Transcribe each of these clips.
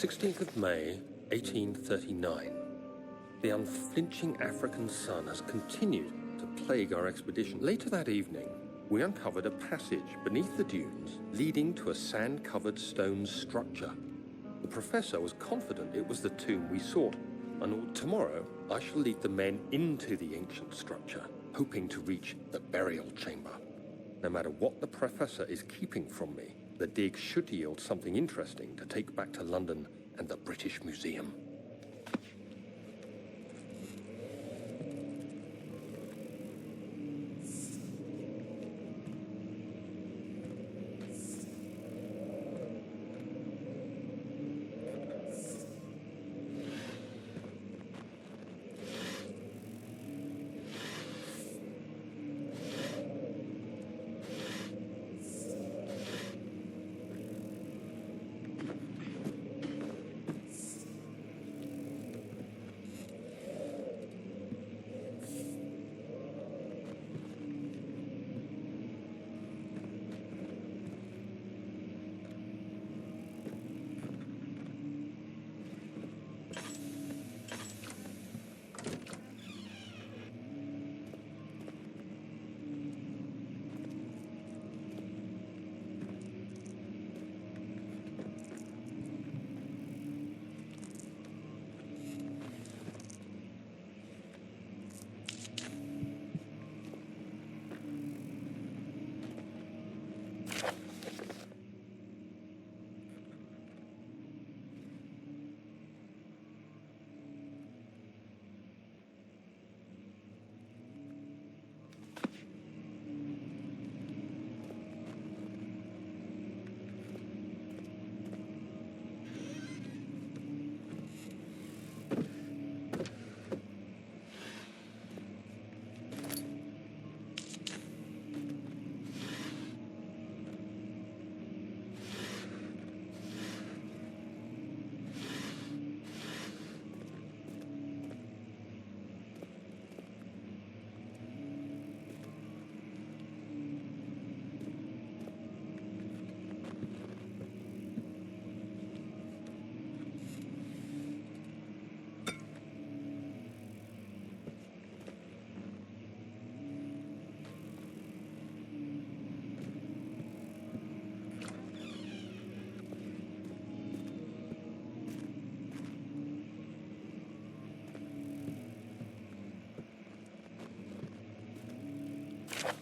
16th of May, 1839. The unflinching African sun has continued to plague our expedition. Later that evening, we uncovered a passage beneath the dunes leading to a sand-covered stone structure. The professor was confident it was the tomb we sought, and tomorrow I shall lead the men into the ancient structure, hoping to reach the burial chamber. No matter what the professor is keeping from me, the dig should yield something interesting to take back to London and the British Museum.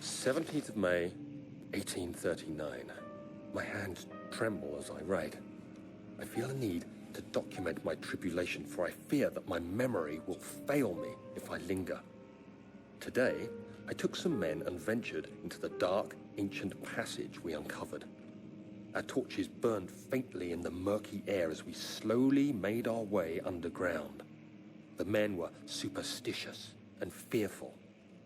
"17th of May, 1839. My hands tremble as I write. I feel a need to document my tribulation, for I fear that my memory will fail me if I linger. Today, I took some men and ventured into the dark, ancient passage we uncovered. Our torches burned faintly in the murky air as we slowly made our way underground. The men were superstitious and fearful.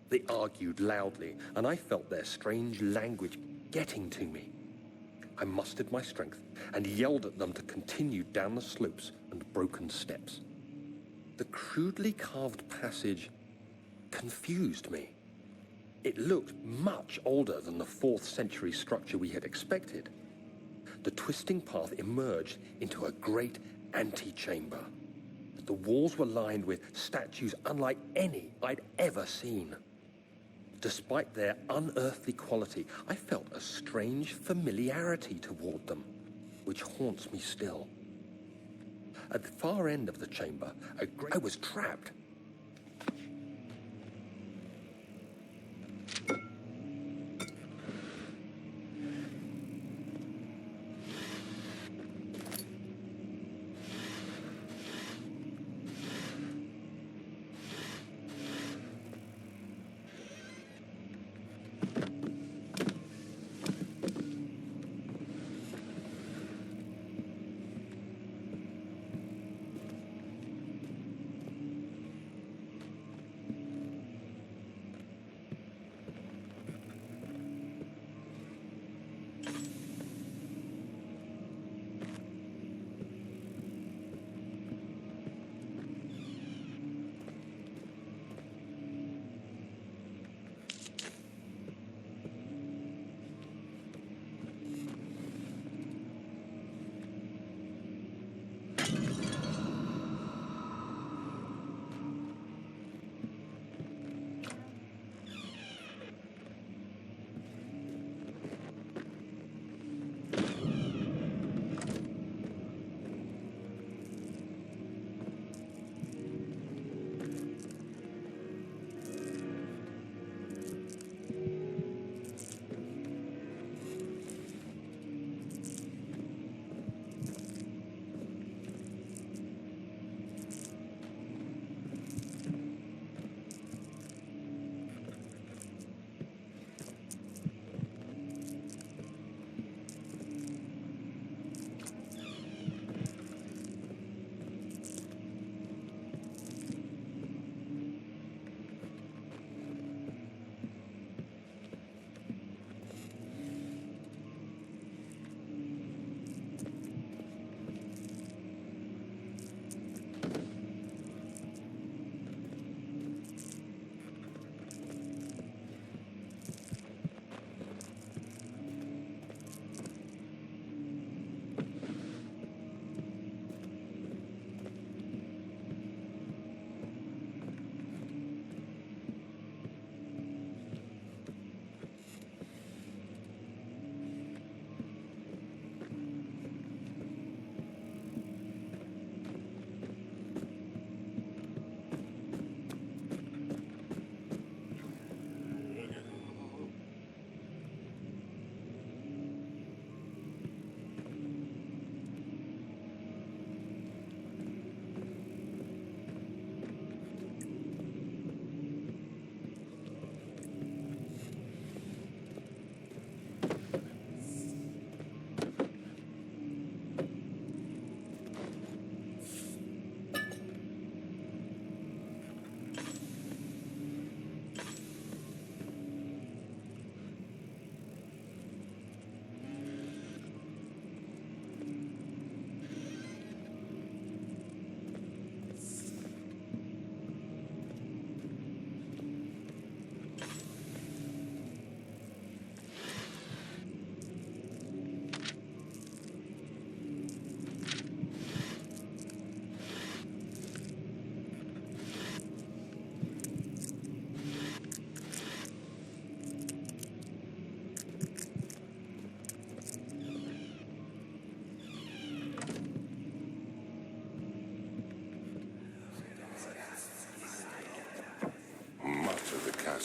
They argued loudly, and I felt their strange language getting to me. I mustered my strength and yelled at them to continue down the slopes and broken steps. The crudely carved passage confused me. It looked much older than the 4th century structure we had expected. The twisting path emerged into a great antechamber. The walls were lined with statues unlike any I'd ever seen. Despite their unearthly quality, I felt a strange familiarity toward them, which haunts me still. At the far end of the chamber, I was trapped.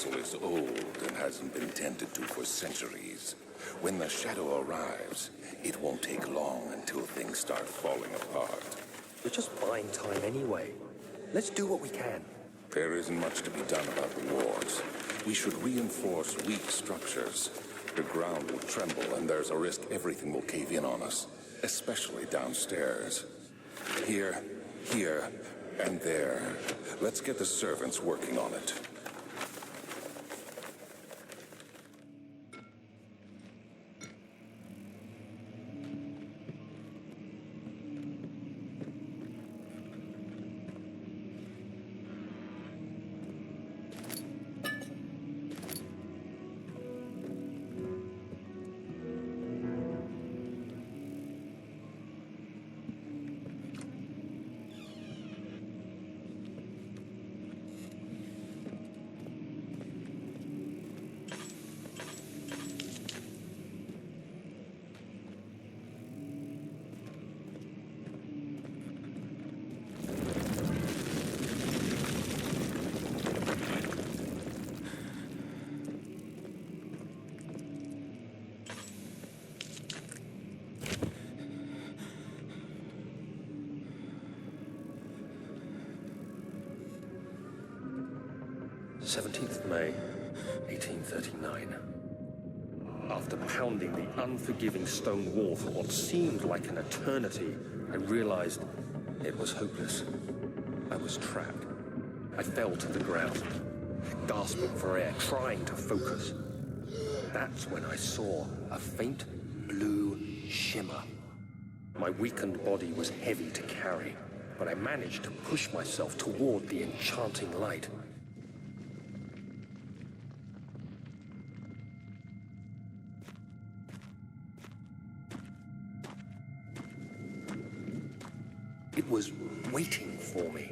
vessel is old and hasn't been tended to for centuries. When the shadow arrives, it won't take long until things start falling apart. We're just buying time anyway. Let's do what we can. There isn't much to be done about the wards. We should reinforce weak structures. The ground will tremble, and there's a risk everything will cave in on us, especially downstairs. Here, and there. Let's get the servants working on it. May 1839. After pounding the unforgiving stone wall for what seemed like an eternity, I realized it was hopeless. I was trapped. I fell to the ground, gasping for air, trying to focus. That's when I saw a faint blue shimmer. My weakened body was heavy to carry, but I managed to push myself toward the enchanting light. It was waiting for me.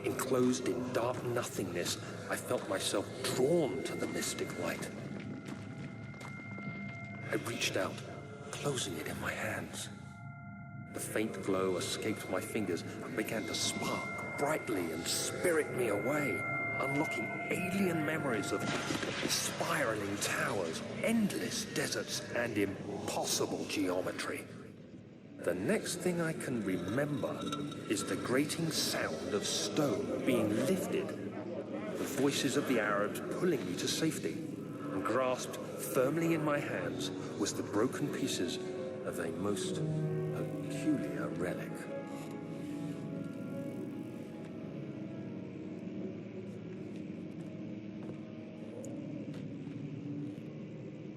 Enclosed in dark nothingness, I felt myself drawn to the mystic light. I reached out, closing it in my hands. The faint glow escaped my fingers and began to spark brightly and spirit me away, unlocking alien memories of spiraling towers, endless deserts, and impossible geometry. The next thing I can remember is the grating sound of stone being lifted, the voices of the Arabs pulling me to safety, and grasped firmly in my hands was the broken pieces of a most peculiar relic.